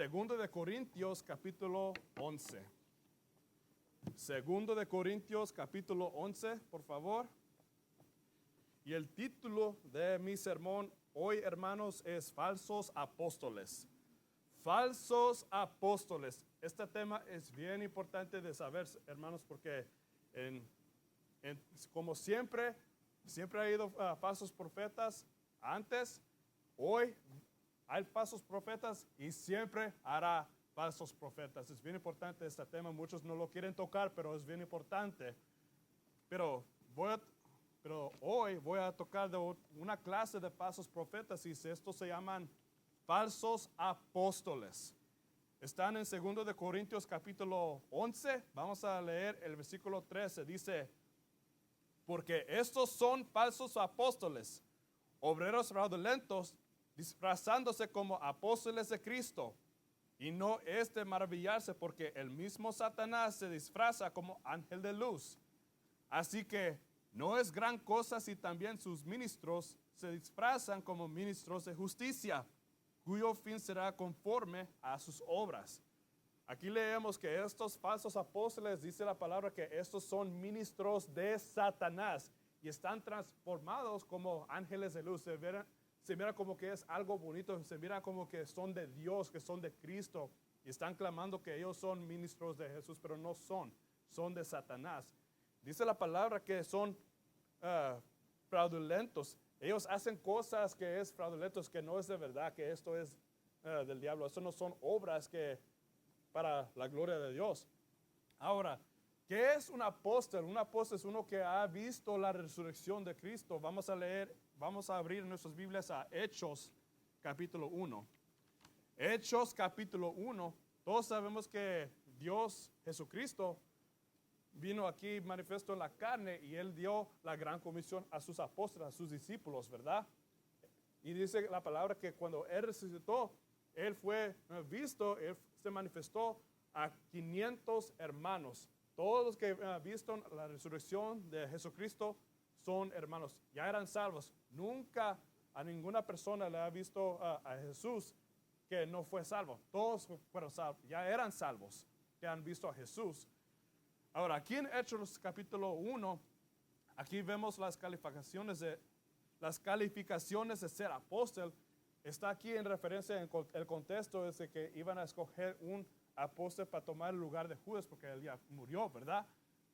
Segundo de Corintios, capítulo 11. Segundo de Corintios, capítulo 11, por favor. Y el título de mi sermón hoy, hermanos, es Falsos Apóstoles. Falsos apóstoles. Este tema es bien importante de saber, hermanos, porque como siempre ha habido falsos profetas antes, hoy hay falsos profetas y siempre hará falsos profetas. Es bien importante este tema. Muchos no lo quieren tocar, pero es bien importante. Pero hoy voy a tocar de una clase de falsos profetas y estos se llaman falsos apóstoles. Están en 2 de Corintios capítulo 11. Vamos a leer el versículo 13. Dice, porque estos son falsos apóstoles, obreros fraudulentos, disfrazándose como apóstoles de Cristo. Y no es de maravillarse porque el mismo Satanás se disfraza como ángel de luz. Así que no es gran cosa si también sus ministros se disfrazan como ministros de justicia, cuyo fin será conforme a sus obras. Aquí leemos que estos falsos apóstoles, dice la palabra, que estos son ministros de Satanás y están transformados como ángeles de luz. Se mira como que es algo bonito, se mira como que son de Dios, que son de Cristo, y están clamando que ellos son ministros de Jesús, pero no son de Satanás. Dice la palabra que son fraudulentos. Ellos hacen cosas que es fraudulentos, que no es de verdad, que esto es del diablo. Esto no son obras que para la gloria de Dios. Ahora, ¿qué es un apóstol? Un apóstol es uno que ha visto la resurrección de Cristo. Vamos a abrir nuestras Biblias a Hechos capítulo 1. Hechos capítulo 1. Todos sabemos que Dios, Jesucristo, vino aquí manifiesto en la carne y Él dio la gran comisión a sus apóstoles, a sus discípulos, ¿verdad? Y dice la palabra que cuando Él resucitó, Él fue visto, Él se manifestó a 500 hermanos. Todos los que han visto la resurrección de Jesucristo son hermanos, ya eran salvos. Nunca a ninguna persona le ha visto a Jesús que no fue salvo. Todos fueron salvos, ya eran salvos que han visto a Jesús. Ahora, aquí en Hechos capítulo 1, aquí vemos las calificaciones de ser apóstol. Está aquí en referencia, el contexto es de que iban a escoger un apóstol para tomar el lugar de Judas porque él ya murió, ¿verdad?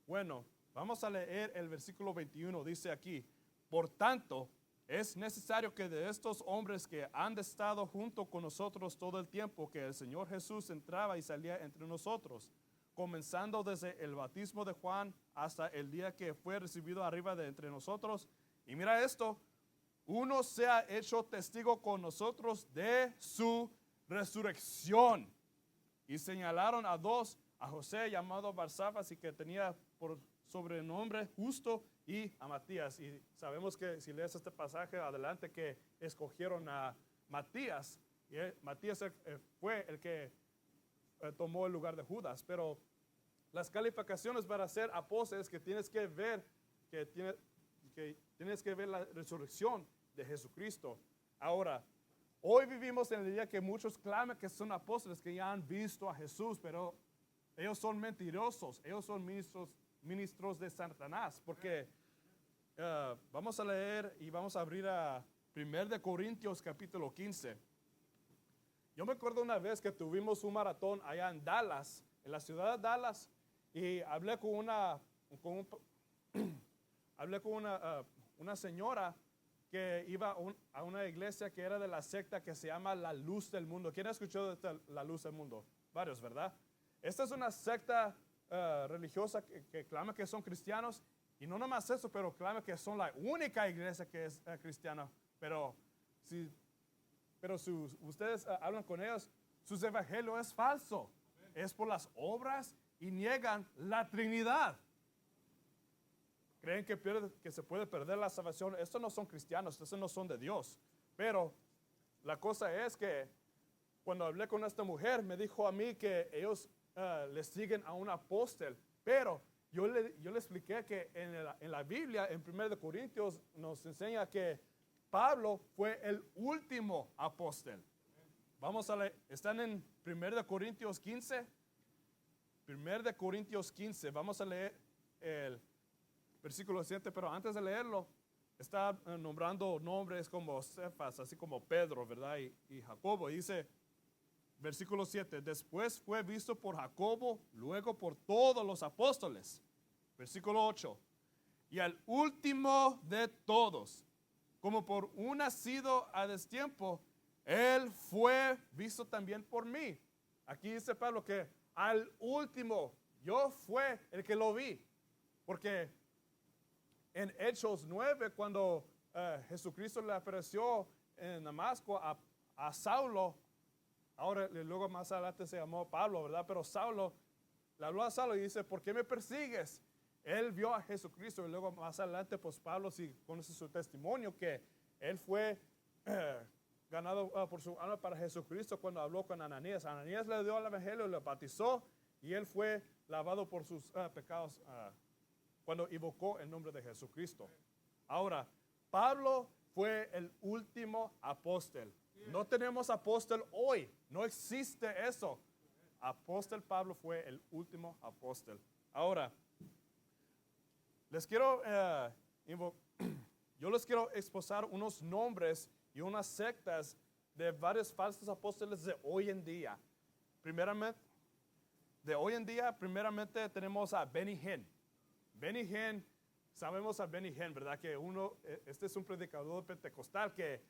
Bueno, vamos a leer el versículo 21, dice aquí, por tanto, es necesario que de estos hombres que han estado junto con nosotros todo el tiempo que el Señor Jesús entraba y salía entre nosotros, comenzando desde el bautismo de Juan hasta el día que fue recibido arriba de entre nosotros. Y mira esto, uno se ha hecho testigo con nosotros de su resurrección. Y señalaron a dos, a José llamado Barsabas y que tenía por sobrenombre Justo, y a Matías. Y sabemos que si lees este pasaje adelante que escogieron a Matías. Y Matías fue el que tomó el lugar de Judas. Pero las calificaciones para ser apóstoles que tienes que ver, tienes que ver la resurrección de Jesucristo. Ahora, hoy vivimos en el día que muchos claman que son apóstoles, que ya han visto a Jesús, pero ellos son mentirosos, ellos son ministros de Satanás, porque vamos a leer y vamos a abrir a 1 de Corintios capítulo 15. Yo me acuerdo una vez que tuvimos un maratón allá en Dallas, en la ciudad de Dallas, y hablé con una señora que iba a una iglesia que era de la secta que se llama La Luz del Mundo. ¿Quién ha escuchado de La Luz del Mundo? Varios, ¿verdad? Esta es una secta religiosa que clama que son cristianos, y no nomás eso, pero clama que son la única iglesia que es cristiana. Pero si ustedes hablan con ellos, su evangelio es falso. Es por las obras y niegan la Trinidad. Creen que se puede perder la salvación. Estos no son cristianos, estos no son de Dios. Pero la cosa es que cuando hablé con esta mujer, me dijo a mí que ellos le siguen a un apóstol. Pero yo le expliqué que en la Biblia, en 1 de Corintios, nos enseña que Pablo fue el último apóstol. Vamos a leer, están en 1 de Corintios 15. 1 de Corintios 15, vamos a leer el versículo 7, pero antes de leerlo, está nombrando nombres como Cefas, así como Pedro, ¿verdad? Y Jacobo. Y dice, versículo 7, después fue visto por Jacobo, luego por todos los apóstoles. Versículo 8, y al último de todos, como por un nacido a destiempo, él fue visto también por mí. Aquí dice Pablo que al último, yo fue el que lo vi. Porque en Hechos 9, cuando Jesucristo le apareció en Damasco a Saulo, ahora luego más adelante se llamó Pablo, ¿verdad? Pero Saulo le habló a Saulo y dice, ¿por qué me persigues? Él vio a Jesucristo y luego más adelante, pues Pablo sí conoce su testimonio que él fue ganado por su alma para Jesucristo cuando habló con Ananías. Ananías le dio el evangelio, le bautizó y él fue lavado por sus pecados cuando invocó el nombre de Jesucristo. Ahora, Pablo fue el último apóstol. No tenemos apóstol hoy, no existe eso. Apóstol Pablo fue el último apóstol. Ahora, yo les quiero exposar unos nombres y unas sectas de varios falsos apóstoles de hoy en día. Primeramente tenemos a Benny Hinn. Benny Hinn, sabemos a Benny Hinn, ¿verdad? Que este es un predicador pentecostal que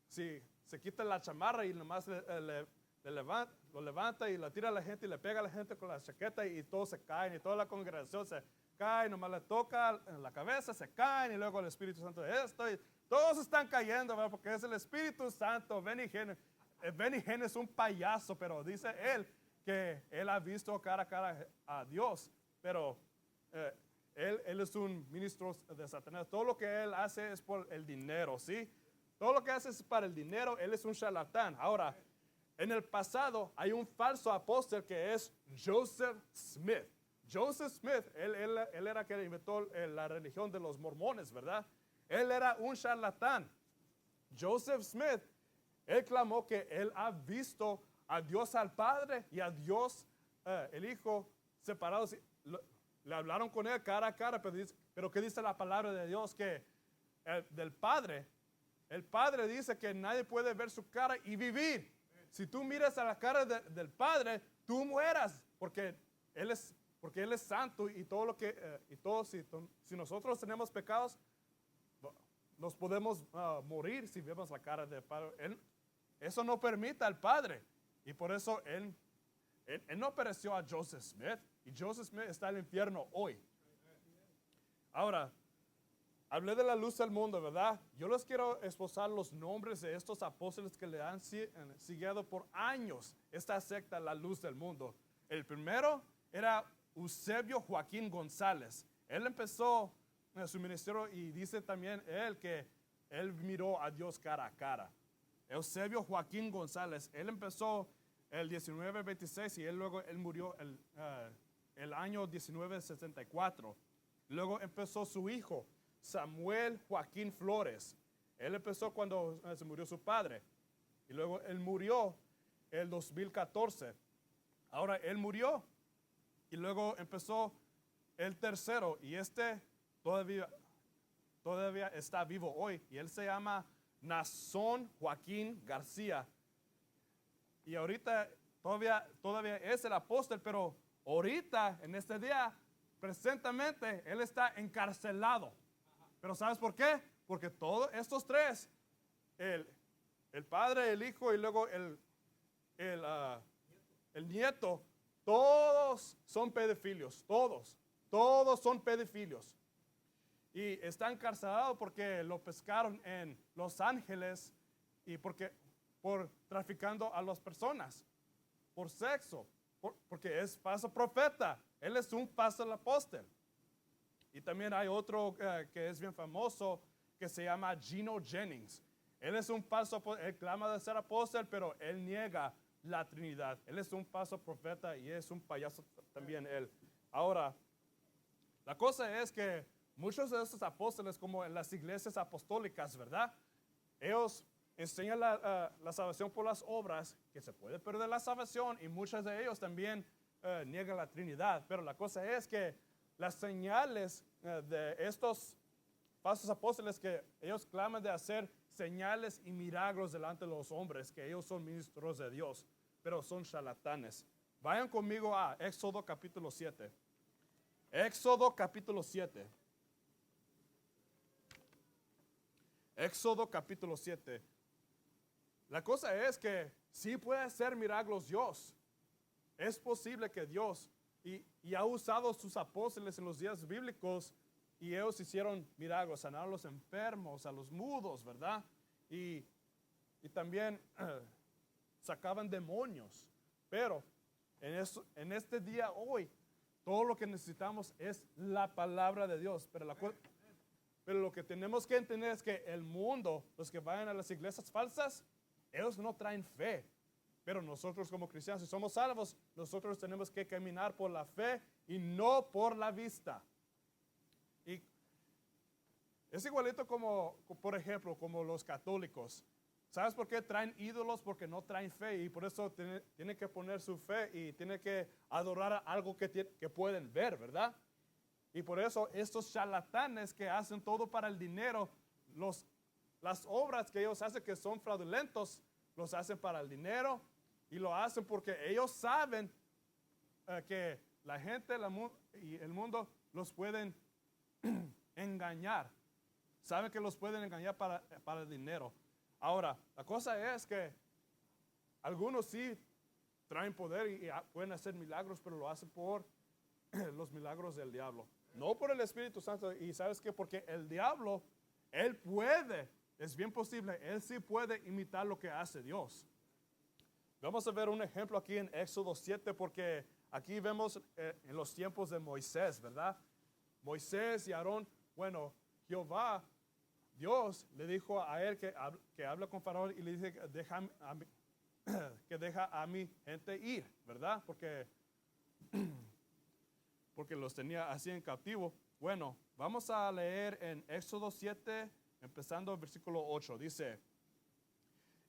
si se quita la chamarra y nomás lo levanta y la tira a la gente y le pega a la gente con la chaqueta y todos se caen y toda la congregación se cae, nomás le toca en la cabeza, se caen y luego el Espíritu Santo de esto y todos están cayendo, ¿verdad? Porque es el Espíritu Santo. Benny Hinn es un payaso, pero dice él que él ha visto cara a cara a Dios, pero él es un ministro de Satanás. Todo lo que él hace es por el dinero, ¿sí? Todo lo que hace es para el dinero. Él es un charlatán. Ahora, en el pasado hay un falso apóstol que es Joseph Smith. Joseph Smith, él era el que inventó la religión de los mormones, ¿verdad? Él era un charlatán. Joseph Smith, él clamó que él ha visto a Dios al Padre y a Dios el Hijo separados. Le hablaron con él cara a cara, pero ¿qué dice la palabra de Dios? Que del Padre, el Padre dice que nadie puede ver su cara y vivir. Si tú miras a la cara del Padre, tú mueras, porque Él es santo y todo lo que, si nosotros tenemos pecados, nos podemos morir si vemos la cara del Padre. Eso no permite al Padre. Y por eso él no pereció a Joseph Smith. Y Joseph Smith está en el infierno hoy. Ahora, hablé de la luz del mundo, ¿verdad? Yo les quiero exposar los nombres de estos apóstoles que le han seguido por años esta secta, la luz del mundo. El primero era Eusebio Joaquín González. Él empezó su ministerio y dice también él que él miró a Dios cara a cara. Eusebio Joaquín González, él empezó el 1926 y luego él murió el año 1974. Luego empezó su hijo, Samuel Joaquín Flores. Él empezó cuando se murió su padre. Y luego él murió el 2014. Ahora él murió. Y luego empezó el tercero. Y todavía está vivo hoy. Y él se llama Nazón Joaquín García. Y ahorita todavía es el apóstol, pero ahorita, en este día, presentemente, él está encarcelado. Pero ¿sabes por qué? Porque todos estos tres, el padre, el hijo y luego el nieto, todos son pedofilios, todos son pedofilios. Y está encarcelado porque lo pescaron en Los Ángeles y por traficando a las personas, por sexo, porque es falso profeta. Él es un falso apóstol. Y también hay otro que es bien famoso que se llama Gino Jennings. Él es un falso apóstol, él clama de ser apóstol, pero él niega la Trinidad. Él es un falso profeta y es un payaso también él. Ahora, la cosa es que muchos de estos apóstoles, como en las iglesias apostólicas, ¿verdad? Ellos enseñan la salvación por las obras, que se puede perder la salvación, y muchos de ellos también niegan la Trinidad. Pero la cosa es que las señales de estos falsos apóstoles, que ellos claman de hacer señales y milagros delante de los hombres, que ellos son ministros de Dios, pero son charlatanes. Vayan conmigo a Éxodo capítulo 7. Éxodo capítulo 7. Éxodo capítulo 7. La cosa es que sí puede hacer milagros Dios. Es posible que Dios, y ha usado sus apóstoles en los días bíblicos, y ellos hicieron milagros, sanaron a los enfermos, a los mudos, ¿verdad? Y también sacaban demonios. Pero en este día hoy, todo lo que necesitamos es la palabra de Dios. Pero lo que tenemos que entender es que el mundo, los que vayan a las iglesias falsas, ellos no traen fe. Pero nosotros como cristianos, si somos salvos, nosotros tenemos que caminar por la fe y no por la vista. Y es igualito como, por ejemplo, como los católicos. ¿Sabes por qué traen ídolos? Porque no traen fe, y por eso tienen que poner su fe y tienen que adorar a algo que pueden ver, ¿verdad? Y por eso estos charlatanes que hacen todo para el dinero, las obras que ellos hacen que son fraudulentos, los hacen para el dinero, y lo hacen porque ellos saben que la gente y el mundo los pueden engañar. Saben que los pueden engañar para el dinero. Ahora, la cosa es que algunos sí traen poder y pueden hacer milagros, pero lo hacen por los milagros del diablo, no por el Espíritu Santo. Y ¿sabes qué? Porque el diablo, él puede, es bien posible, él sí puede imitar lo que hace Dios. Vamos a ver un ejemplo aquí en Éxodo 7, porque aquí vemos en los tiempos de Moisés, ¿verdad? Moisés y Aarón, bueno, Jehová, Dios le dijo a él que habla con Faraón, y le dice que deja a mi gente ir, ¿verdad? Porque los tenía así en cautivo. Bueno, vamos a leer en Éxodo 7, empezando el versículo 8. Dice: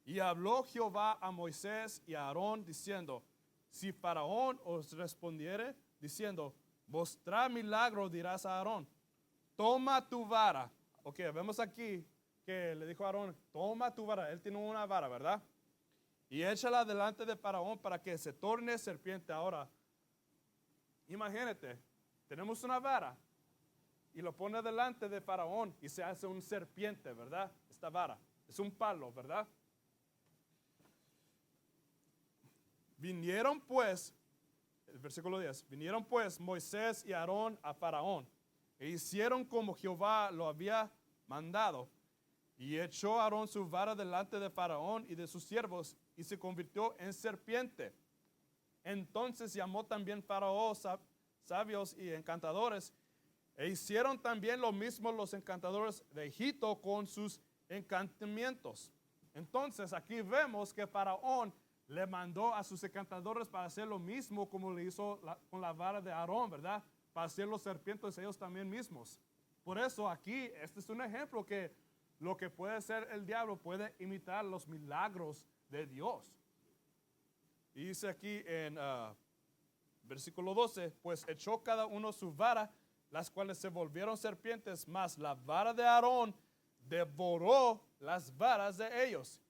y habló Jehová a Moisés y a Aarón, diciendo: si Faraón os respondiere, diciendo: mostrad milagro, dirás a Aarón: toma tu vara. Ok, vemos aquí que le dijo a Aarón: toma tu vara. Él tiene una vara, ¿verdad? Y échala delante de Faraón para que se torne serpiente. Ahora, imagínate, tenemos una vara y lo pone delante de Faraón y se hace un serpiente, ¿verdad? Esta vara es un palo, ¿verdad? Vinieron pues, el versículo 10, vinieron pues Moisés y Aarón a Faraón, e hicieron como Jehová lo había mandado. Y echó Aarón su vara delante de Faraón y de sus siervos, y se convirtió en serpiente. Entonces llamó también Faraón sabios y encantadores, e hicieron también lo mismo los encantadores de Egipto con sus encantamientos. Entonces aquí vemos que Faraón le mandó a sus encantadores para hacer lo mismo como le hizo con la vara de Aarón, ¿verdad? Para hacer los serpientes ellos también mismos. Por eso aquí, este es un ejemplo que lo que puede hacer el diablo puede imitar los milagros de Dios. Y dice aquí en versículo 12, pues echó cada uno su vara, las cuales se volvieron serpientes, mas la vara de Aarón devoró las varas de ellos.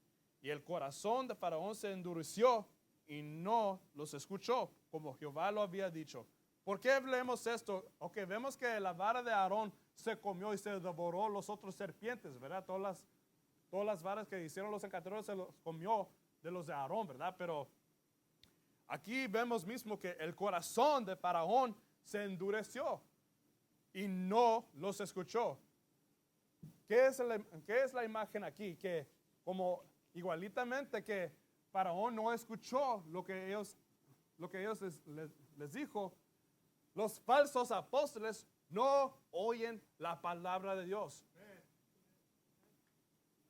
Y el corazón de Faraón se endureció y no los escuchó, como Jehová lo había dicho. ¿Por qué hablemos esto? Ok, vemos que la vara de Aarón se comió y se devoró los otros serpientes, ¿verdad? Todas las varas que hicieron los encantadores se los comió de los de Aarón, ¿verdad? Pero aquí vemos mismo que el corazón de Faraón se endureció y no los escuchó. ¿Qué es la imagen aquí? Que como igualitamente que Faraón no escuchó lo que ellos les dijo, los falsos apóstoles no oyen la palabra de Dios.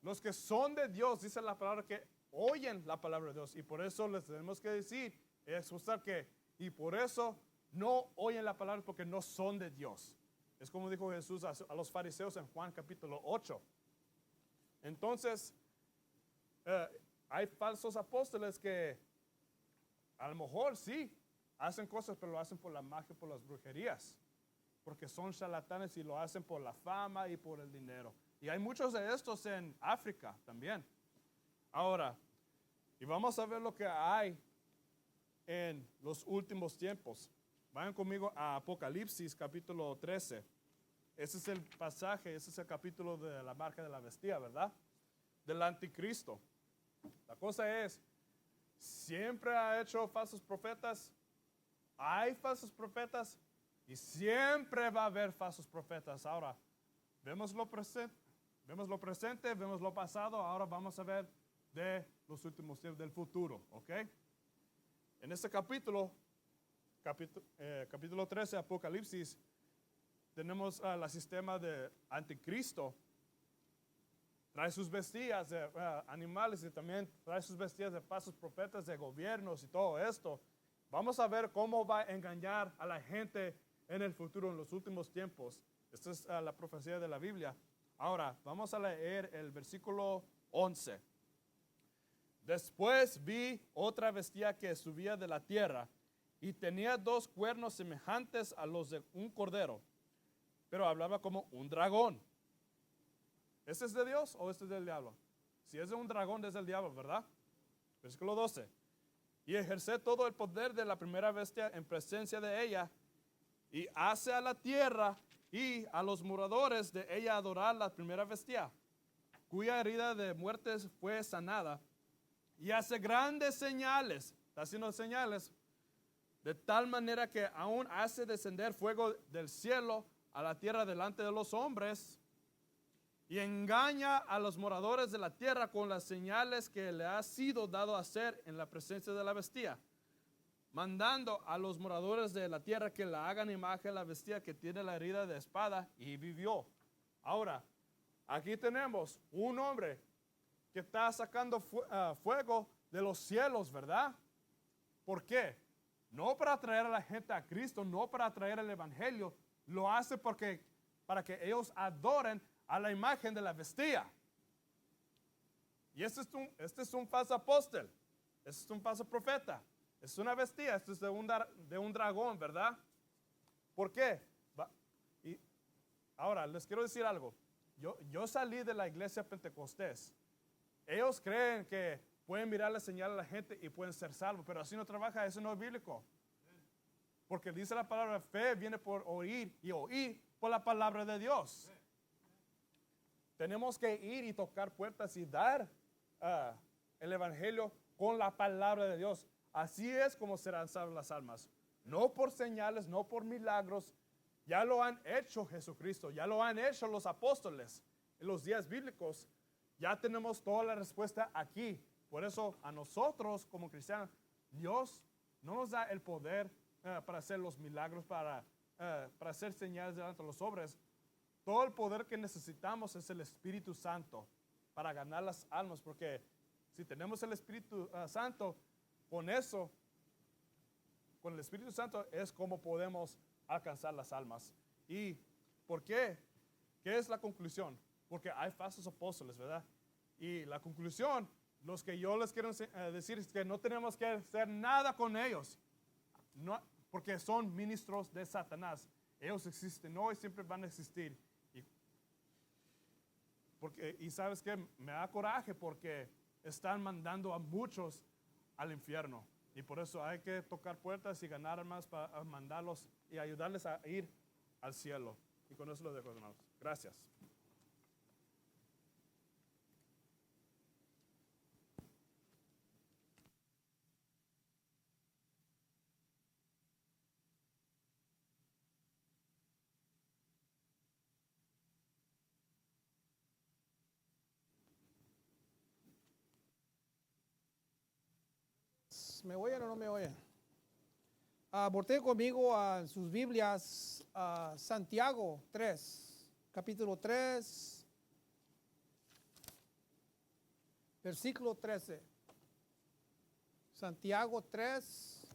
Los que son de Dios, dice la palabra, que oyen la palabra de Dios. Y por eso les tenemos que decir, expresar que, y por eso no oyen la palabra, porque no son de Dios. Es como dijo Jesús a los fariseos en Juan capítulo 8. Entonces, hay falsos apóstoles que a lo mejor sí hacen cosas, pero lo hacen por la magia, por las brujerías, porque son charlatanes y lo hacen por la fama y por el dinero. Y hay muchos de estos en África también. Ahora, y vamos a ver lo que hay en los últimos tiempos. Vayan conmigo a Apocalipsis capítulo 13. Ese es el pasaje, ese es el capítulo de la marca de la bestia, ¿verdad? Del anticristo. La cosa es, siempre ha hecho falsos profetas, hay falsos profetas y siempre va a haber falsos profetas. Ahora, vemos lo presente, vemos lo pasado, ahora vamos a ver de los últimos tiempos, del futuro, ¿ok? En este capítulo 13, Apocalipsis, tenemos el sistema de anticristo. Trae sus bestias de animales y también trae sus bestias de falsos profetas, de gobiernos y todo esto. Vamos a ver cómo va a engañar a la gente en el futuro, en los últimos tiempos. Esta es la profecía de la Biblia. Ahora, vamos a leer el versículo 11. Después vi otra bestia que subía de la tierra y tenía 2 cuernos semejantes a los de un cordero, pero hablaba como un dragón. ¿Este es de Dios o este es del diablo? Si es de un dragón, es del diablo, ¿verdad? Versículo 12. Y ejerce todo el poder de la primera bestia en presencia de ella, y hace a la tierra y a los moradores de ella adorar la primera bestia, cuya herida de muerte fue sanada, y hace grandes señales, está haciendo señales, de tal manera que aún hace descender fuego del cielo a la tierra delante de los hombres, y engaña a los moradores de la tierra con las señales que le ha sido dado hacer en la presencia de la bestia, mandando a los moradores de la tierra que la hagan imagen de la bestia que tiene la herida de espada y vivió. Ahora, aquí tenemos un hombre que está sacando fuego de los cielos, ¿verdad? ¿Por qué? No para traer a la gente a Cristo, no para traer el evangelio, lo hace para que ellos adoren a la imagen de la bestia. Y este es un falso apóstol, este es un falso profeta, es una bestia, este es de un dragón, ¿verdad? ¿Por qué? Y ahora, les quiero decir algo. Yo salí de la iglesia Pentecostés. Ellos creen que pueden mirar la señal a la gente y pueden ser salvos, pero así no trabaja, eso no es bíblico. Porque dice la palabra, fe viene por oír y oír por la palabra de Dios. Tenemos que ir y tocar puertas y dar el evangelio con la palabra de Dios. Así es como serán salvas las almas. No por señales, no por milagros. Ya lo han hecho Jesucristo, ya lo han hecho los apóstoles en los días bíblicos. Ya tenemos toda la respuesta aquí. Por eso a nosotros como cristianos, Dios no nos da el poder para hacer los milagros, para hacer señales delante de los hombres. Todo el poder que necesitamos es el Espíritu Santo para ganar las almas, porque si tenemos el Espíritu Santo, con eso, con el Espíritu Santo es como podemos alcanzar las almas. ¿Y por qué? ¿Qué es la conclusión? Porque hay falsos apóstoles, ¿verdad? Y la conclusión, los que yo les quiero decir es que no tenemos que hacer nada con ellos, no, porque son ministros de Satanás. Ellos existen hoy, siempre van a existir. Y sabes qué, me da coraje porque están mandando a muchos al infierno. Y por eso hay que tocar puertas y ganar almas para mandarlos y ayudarles a ir al cielo. Y con eso lo dejo, hermanos. Gracias. ¿Me oyen o no me oyen? Volteen conmigo a sus Biblias a Santiago 3, capítulo 3, versículo 13. Santiago 3,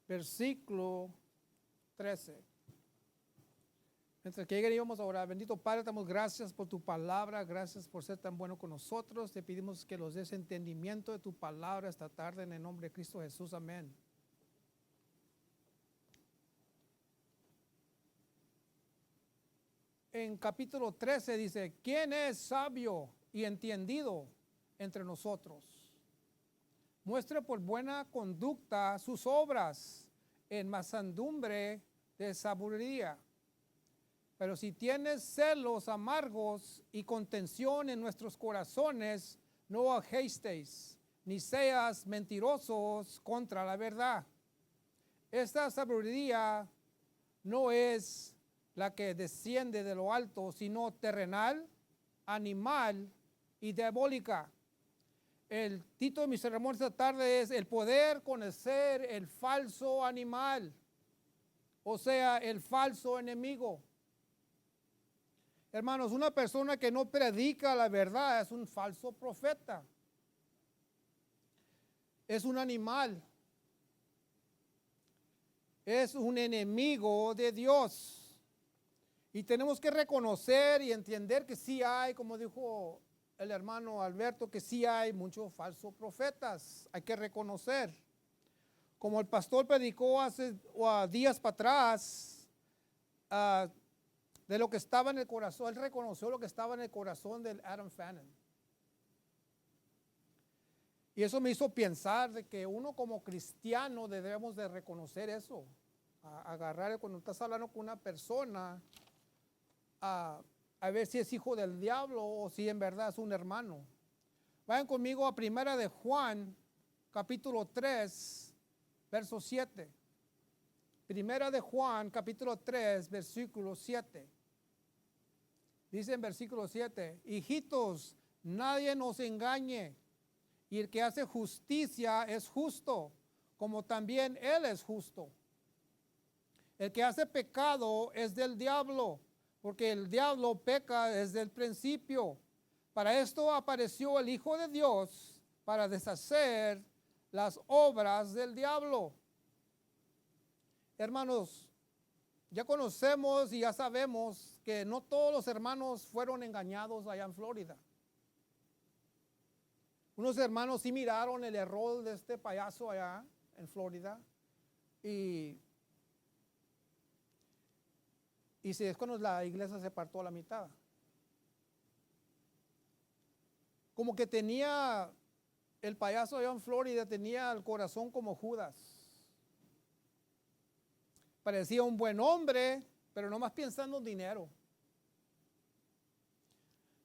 versículo 13. Mientras que lleguen íbamos a orar. Bendito Padre, damos gracias por tu palabra, gracias por ser tan bueno con nosotros. Te pedimos que nos des entendimiento de tu palabra esta tarde en el nombre de Cristo Jesús. Amén. En capítulo 13 dice, ¿quién es sabio y entendido entre nosotros? Muestre por buena conducta sus obras en mansedumbre de sabiduría. Pero si tienes celos amargos y contención en nuestros corazones, no agisteis, ni seas mentirosos contra la verdad. Esta sabiduría no es la que desciende de lo alto, sino terrenal, animal y diabólica. El título de mi sermón esta tarde es el poder conocer el falso animal, o sea, el falso enemigo. Hermanos, una persona que no predica la verdad es un falso profeta. Es un animal. Es un enemigo de Dios. Y tenemos que reconocer y entender que sí hay, como dijo el hermano Alberto, que sí hay muchos falsos profetas. Hay que reconocer. Como el pastor predicó hace días para atrás, de lo que estaba en el corazón, él reconoció lo que estaba en el corazón de Adam Fannin. Y eso me hizo pensar de que uno como cristiano debemos de reconocer eso. Agarrar cuando estás hablando con una persona, a ver si es hijo del diablo o si en verdad es un hermano. Vayan conmigo a Primera de Juan, capítulo 3, verso 7. Primera de Juan, capítulo 3, versículo 7. Dice en versículo 7, hijitos, nadie nos engañe, y el que hace justicia es justo, como también él es justo. El que hace pecado es del diablo, porque el diablo peca desde el principio. Para esto apareció el Hijo de Dios, para deshacer las obras del diablo. Hermanos, ya conocemos y ya sabemos que no todos los hermanos fueron engañados allá en Florida. Unos hermanos sí miraron el error de este payaso allá en Florida y es cuando la iglesia se partió a la mitad. Como que tenía, el payaso allá en Florida tenía el corazón como Judas. Parecía un buen hombre, pero nomás pensando en dinero.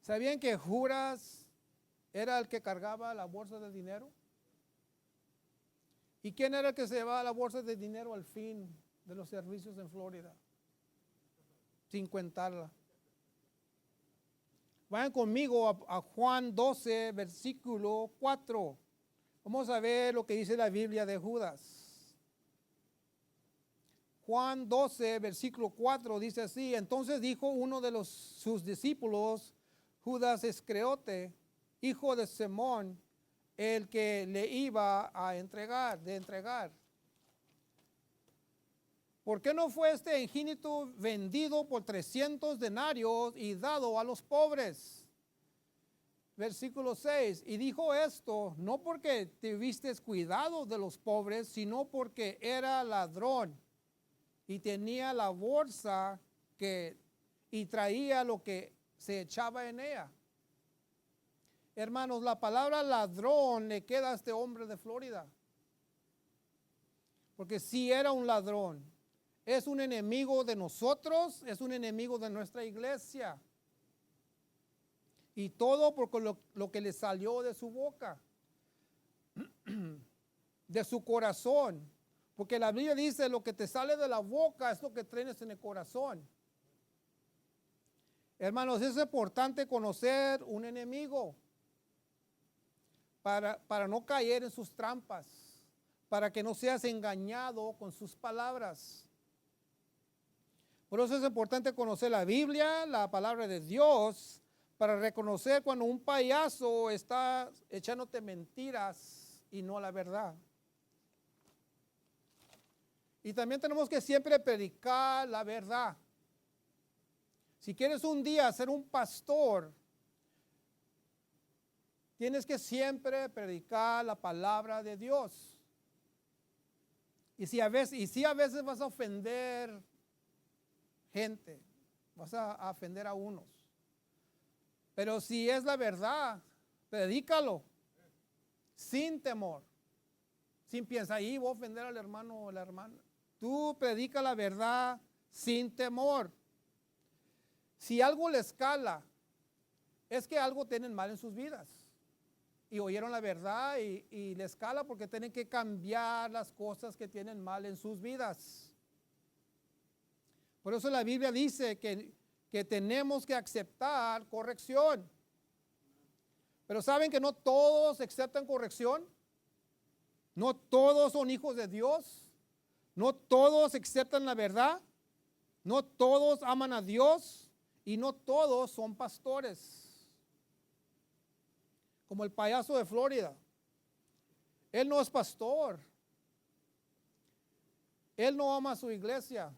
¿Sabían que Judas era el que cargaba la bolsa de dinero? ¿Y quién era el que se llevaba la bolsa de dinero al fin de los servicios en Florida? Sin contarla. Vayan conmigo a Juan 12, versículo 4. Vamos a ver lo que dice la Biblia de Judas. Juan 12, versículo 4 dice así, entonces dijo uno de sus discípulos, Judas Iscariote, hijo de Simón, el que le iba a entregar. ¿Por qué no fue este ingénito vendido por 300 denarios y dado a los pobres? Versículo 6, y dijo esto, no porque tuviste cuidado de los pobres, sino porque era ladrón y tenía la bolsa y traía lo que se echaba en ella. Hermanos, la palabra ladrón le queda a este hombre de Florida. Porque si era un ladrón, es un enemigo de nosotros, es un enemigo de nuestra iglesia. Y todo por lo que le salió de su boca, de su corazón. Porque la Biblia dice, lo que te sale de la boca es lo que tienes en el corazón. Hermanos, es importante conocer un enemigo para no caer en sus trampas, para que no seas engañado con sus palabras. Por eso es importante conocer la Biblia, la palabra de Dios, para reconocer cuando un payaso está echándote mentiras y no la verdad. Y también tenemos que siempre predicar la verdad. Si quieres un día ser un pastor, tienes que siempre predicar la palabra de Dios. Y si a veces vas a ofender gente, vas a ofender a unos. Pero si es la verdad, predícalo sin temor. Sin pensar, ahí voy a ofender al hermano o la hermana. Tú predica la verdad sin temor. Si algo les cala, es que algo tienen mal en sus vidas. Y oyeron la verdad y les cala porque tienen que cambiar las cosas que tienen mal en sus vidas. Por eso la Biblia dice que tenemos que aceptar corrección. Pero ¿saben que no todos aceptan corrección? No todos son hijos de Dios. No todos aceptan la verdad. No todos aman a Dios. Y no todos son pastores. Como el payaso de Florida. Él no es pastor. Él no ama a su iglesia.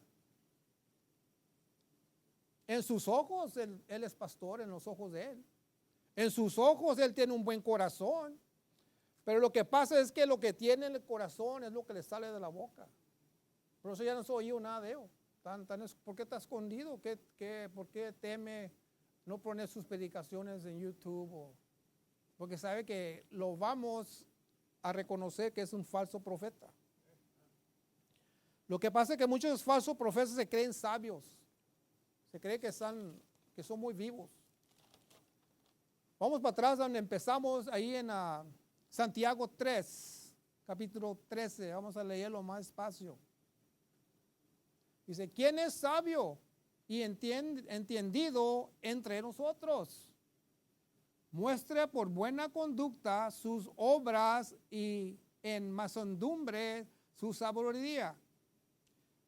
En sus ojos, él es pastor, en los ojos de él. En sus ojos, él tiene un buen corazón. Pero lo que pasa es que lo que tiene en el corazón es lo que le sale de la boca. Por eso ya no se oído nada de él. ¿Por qué está escondido? ¿Por qué teme no poner sus predicaciones en YouTube? Porque sabe que lo vamos a reconocer que es un falso profeta. Lo que pasa es que muchos falsos profetas se creen sabios. Se cree que son muy vivos. Vamos para atrás donde empezamos, ahí en Santiago 3, capítulo 13. Vamos a leerlo más despacio. Dice, ¿quién es sabio y entendido entre nosotros? Muestre por buena conducta sus obras y en mansedumbre su sabiduría.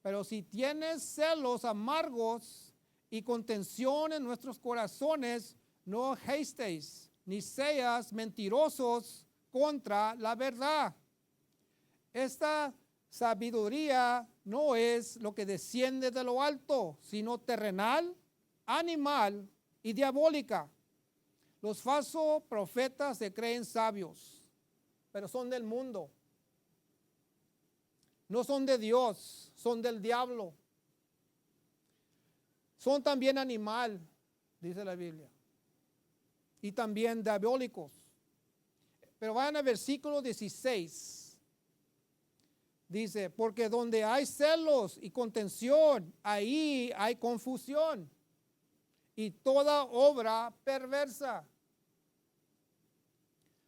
Pero si tienes celos amargos y contención en nuestros corazones, no hastéis, ni seas mentirosos contra la verdad. Esta sabiduría no es lo que desciende de lo alto, sino terrenal, animal y diabólica. Los falsos profetas se creen sabios, pero son del mundo. No son de Dios, son del diablo. Son también animal, dice la Biblia. Y también diabólicos. Pero vayan al versículo 16. Dice, porque donde hay celos y contención, ahí hay confusión y toda obra perversa.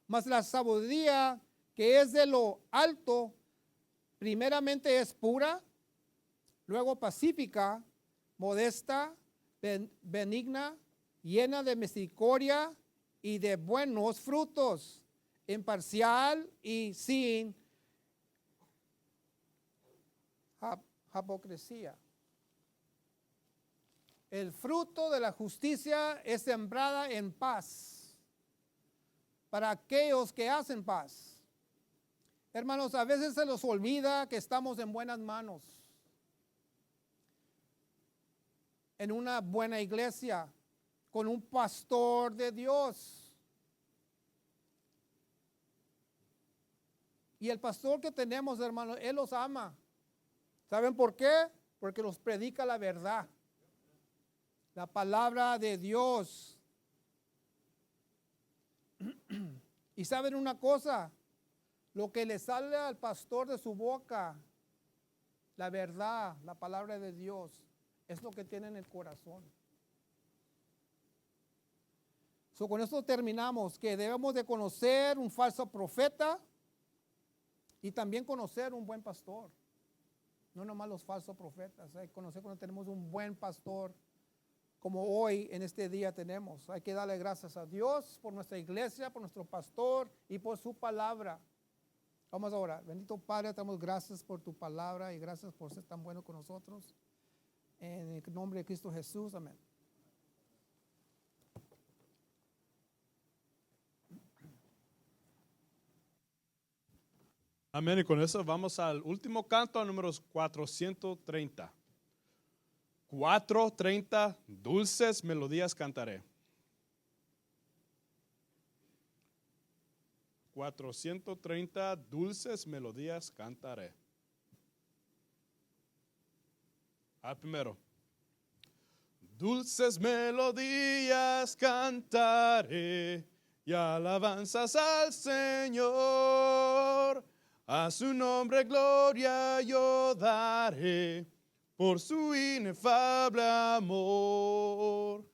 Mas la sabiduría que es de lo alto, primeramente es pura, luego pacífica, modesta, benigna, llena de misericordia y de buenos frutos, imparcial y sin hipocresía. El fruto de la justicia es sembrada en paz para aquellos que hacen paz. Hermanos, a veces se nos olvida que estamos en buenas manos, en una buena iglesia, con un pastor de Dios. Y el pastor que tenemos, hermanos, él los ama. ¿Saben por qué? Porque los predica la verdad, la palabra de Dios. Y saben una cosa, lo que le sale al pastor de su boca, la verdad, la palabra de Dios, es lo que tiene en el corazón. Con esto terminamos, que debemos de conocer un falso profeta y también conocer un buen pastor. No nomás los falsos profetas, hay que conocer cuando tenemos un buen pastor, como hoy en este día tenemos. Hay que darle gracias a Dios por nuestra iglesia, por nuestro pastor y por su palabra. Vamos a orar. Bendito Padre, te damos gracias por tu palabra y gracias por ser tan bueno con nosotros. En el nombre de Cristo Jesús, amén. Amén. Y con eso vamos al último canto, a números 430. 430 dulces melodías cantaré. 430 dulces melodías cantaré. Al primero. Dulces melodías cantaré y alabanzas al Señor. A su nombre gloria yo daré por su inefable amor.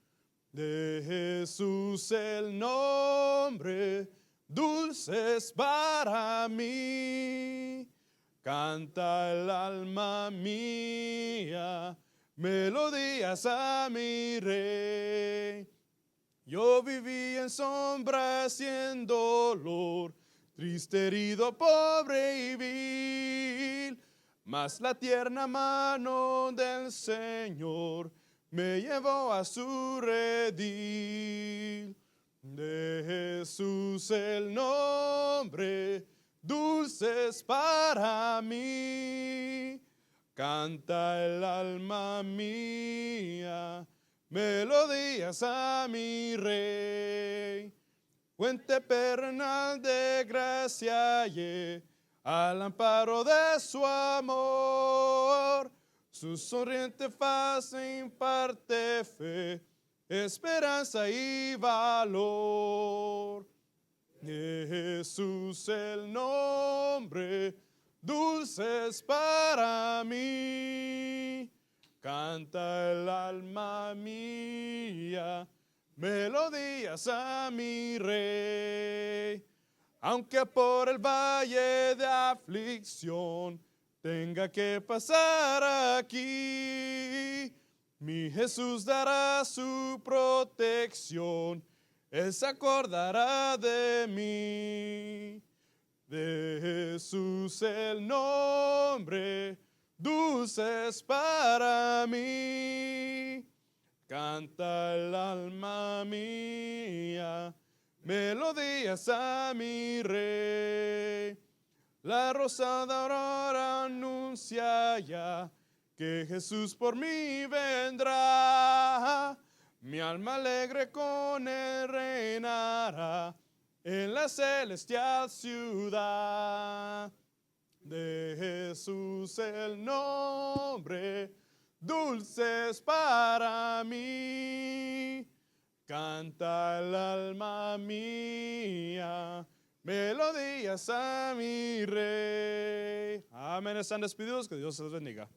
De Jesús el nombre, dulces para mí. Canta el alma mía, melodías a mi Rey. Yo viví en sombras y en dolor, triste, herido, pobre y vil, mas la tierna mano del Señor me llevó a su redil. De Jesús el nombre, dulces para mí. Canta el alma mía, melodías a mi Rey. Fuente perenne de gracia hallé, al amparo de su amor. Su sonriente faz imparte fe, esperanza y valor. De Jesús el nombre, dulces para mí. Canta el alma mía, melodías a mi Rey. Aunque por el valle de aflicción tenga que pasar aquí, mi Jesús dará su protección, Él se acordará de mí. De Jesús el nombre, dulces para mí. Canta el alma mía, melodías a mi Rey. La rosada aurora anuncia ya que Jesús por mí vendrá. Mi alma alegre con él reinará en la celestial ciudad. De Jesús el nombre, dulces para mí. Canta el alma mía, melodías a mi Rey. Amén. Están despedidos. Que Dios les bendiga.